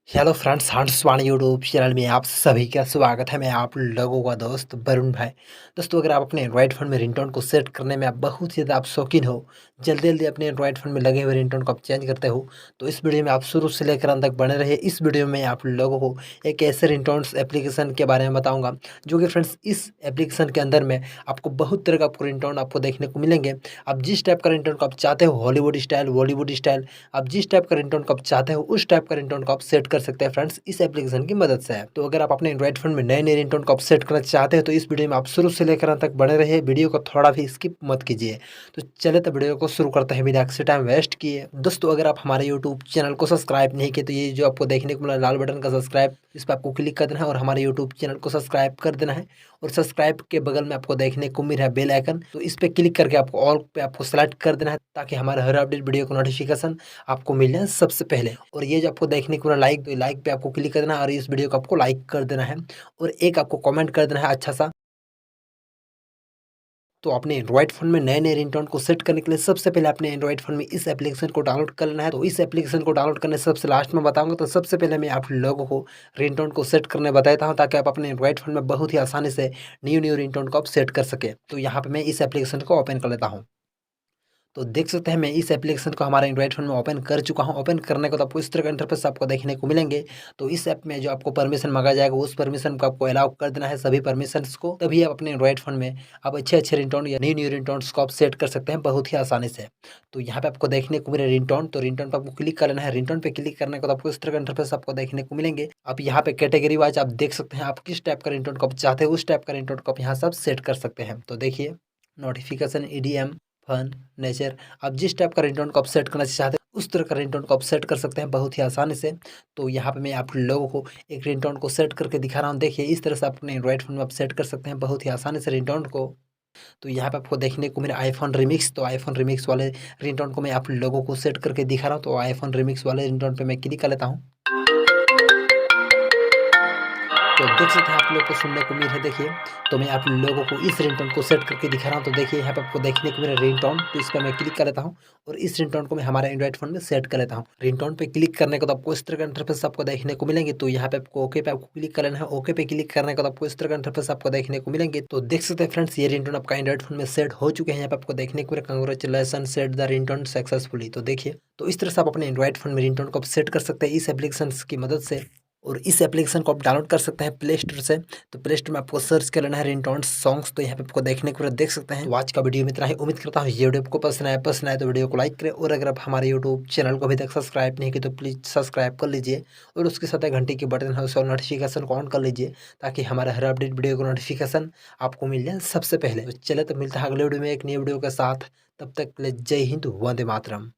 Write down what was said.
Hello friends, हंसवाणी YouTube channel में आप सभी का स्वागत है। मैं आप लोगों का दोस्त वरुण भाई। दोस्तों, अगर आप अपने एंड्रॉइड फ़ोन में रिंगटोन को सेट करने में आप बहुत ही ज़्यादा आप शौकीन हो, जल्दी-जल्दी अपने एंड्रॉइड फ़ोन में लगे हुए रिंगटोन को आप चेंज करते हो, तो इस वीडियो में आप शुरू से लेकर अंत तक बने रहिए। इस वीडियो में आप लोगों को एक ऐसे रिंगटोन्स एप्लीकेशन के बारे में बताऊँगा, जो कि फ्रेंड्स इस एप्लीकेशन के अंदर में आपको बहुत तरह का आपको रिंगटोन आपको देखने को मिलेंगे। आप जिस टाइप का रिंगटोन को आप चाहते हो, हॉलीवुड स्टाइल, बॉलीवुड स्टाइल, आप जिस टाइप का रिंगटोन को आप चाहते हो उस टाइप का रिंगटोन को आप सेट कर सकते हैं फ्रेंड्स इस एप्लीकेशन की मदद से। तो अगर आप अपने एंड्रॉइड फोन में नए-नए रिंगटोन को आप सेट करना चाहते हैं तो इस वीडियो में आप शुरू से लेकर अंत तक बने रहिए, वीडियो को थोड़ा भी स्किप मत कीजिए। तो चलिए तो वीडियो को शुरू करते हैं बिना किसी टाइम वेस्ट किए। दोस्तों, अगर आप हमारे यूट्यूब चैनल को सब्सक्राइब नहीं किए तो ये जो आपको देखने को मिला लाल बटन का सब्सक्राइब, इस पर आपको क्लिक कर देना है और हमारे यूट्यूब चैनल को सब्सक्राइब कर देना है। और सब्सक्राइब के बगल में आपको देखने को मिल रहा है बेल आइकन, तो इस पे क्लिक करके आपको ऑल पे आपको सेलेक्ट कर देना है ताकि हमारे हर अपडेट वीडियो को नोटिफिकेशन आपको मिल जाए सबसे पहले। और ये जो आपको देखने को लाइक, तो लाइक पे आपको क्लिक कर देना है और इस वीडियो को आपको लाइक कर देना है और एक आपको कमेंट कर देना है अच्छा सा। तो अपने एंड्रॉइड फ़ोन में नए-नए रिंगटोन को सेट करने के लिए सबसे पहले अपने एंड्रॉइड फ़ोन में इस एप्लीकेशन को डाउनलोड कर लेना है। तो इस एप्लीकेशन को डाउनलोड करने से सबसे लास्ट में बताऊँगा। तो सबसे पहले मैं आप लोगों को रिंगटोन को सेट करने बताता हूँ ताकि आप अपने एंड्रॉइड फ़ोन में बहुत ही आसानी से न्यू-न्यू रिंगटोन को आप सेट कर सकें। तो यहाँ पे मैं इस एप्लीकेशन को ओपन कर लेता हूँ। तो देख सकते हैं मैं इस एप्लीकेशन को हमारे एंड्रॉइड फ़ोन में ओपन कर चुका हूँ। ओपन करने के बाद आपको इस तरह का इंटरफेस आपको देखने को मिलेंगे। तो इस ऐप में जो आपको परमिशन माँगा जाएगा उस परमिशन को आपको अलाउ कर देना है, सभी परमिशंस को। तभी आप अपने एंड्रॉइड फ़ोन में आप अच्छे-अच्छे रिंगटोन या न्यू-न्यू रिंगटोन्स को आप सेट कर सकते हैं बहुत ही आसानी से। तो यहाँ पे आपको देखने को मिले रिंगटोन, तो रिंगटोन पे आपको क्लिक कर लेना है। रिंगटोन पे क्लिक करने के बाद आपको इस तरह का इंटरफेस आपको देखने को मिलेंगे। आप यहाँ पे कैटेगरी वाइज़ आप देख सकते हैं आप किस टाइप का रिंगटोन को आप चाहते हैं, उस टाइप का रिंगटोन को आप यहाँ से आप सेट कर सकते हैं। तो देखिए, नोटिफ़िकेशन, ईडीएम, फन, नेचर, आप जिस टाइप का रिंगटोन को आप सेट करना चाहते हैं उस तरह का रिंगटोन को आप सेट कर सकते हैं बहुत ही आसानी से। तो यहाँ पे मैं आप लोगों को एक रिंगटोन को सेट करके दिखा रहा हूँ। देखिए, इस तरह से आप अपने एंड्रॉइड फ़ोन में आप सेट कर सकते हैं बहुत ही आसानी से रिंगटोन को। तो यहाँ पे आपको देखने को मिला आईफ़ोन रिमिक्स, तो आईफ़ोन रिमिक्स वाले रिंगटोन को मैं आप लोगों को सेट करके दिखा रहा हूँ। तो आईफ़ोन रिमिक्स वाले रिंगटोन पे मैं क्लिक कर लेता हूँ। तो देख सकते हैं आप लोग को सुनने को मिल रहा है देखिए। तो मैं आप लोगों को इस रिंगटोन को सेट करके दिखा रहा हूँ। तो देखिए यहाँ पे आपको देखने को मिल रहा है रिंगटोन, तो इस पे मैं क्लिक कर लेता हूँ और इस रिंगटोन को मैं हमारे एंड्रॉइड फ़ोन में सेट कर लेता हूँ। रिंगटोन पे क्लिक करने के बाद आपको इस तरह का इंटरफेस आपको देखने को मिलेंगे। तो यहाँ पे आपको ओके पे आपको क्लिक कर लेना है। ओके पे क्लिक करने के बाद आपको इस तरह का इंटरफेस आपको देखने को मिलेंगे। तो देख सकते हैं फ्रेंड्स, ये रिंगटोन आपका एंड्रॉइड फ़ोन में सेट हो चुके हैं। यहाँ पे आपको देखने को मिला congratulation set the ringtone successfully. तो देखिए, तो इस तरह से आप अपने एंड्रॉइड फ़ोन में रिंगटोन को आप सेट कर सकते हैं इस एप्लीकेशंस की मदद से। और इस एप्लीकेशन को आप डाउनलोड कर सकते हैं प्ले स्टोर से। तो प्ले स्टोर में आपको सर्च कर लेना है रिंगटोन्स सॉन्ग्स, तो यहाँ पे आपको देखने को देख सकते हैं। तो आज का वीडियो में इतना ही। उम्मीद करता हूँ ये वीडियो आपको पसंद आए तो वीडियो को लाइक करें और अगर आप हमारे यूट्यूब चैनल को अभी तक सब्सक्राइब नहीं किए तो प्लीज़ सब्सक्राइब कर लीजिए और उसके साथ एक घंटी की बटन है उसको नोटिफिकेशन को ऑन कर लीजिए ताकि हमारे हर अपडेट वीडियो को नोटिफिकेशन आपको मिल जाए सबसे पहले। तो चले तो मिलता है अगले वीडियो में एक नई वीडियो के साथ। तब तक के लिए जय हिंद, वंदे मातरम।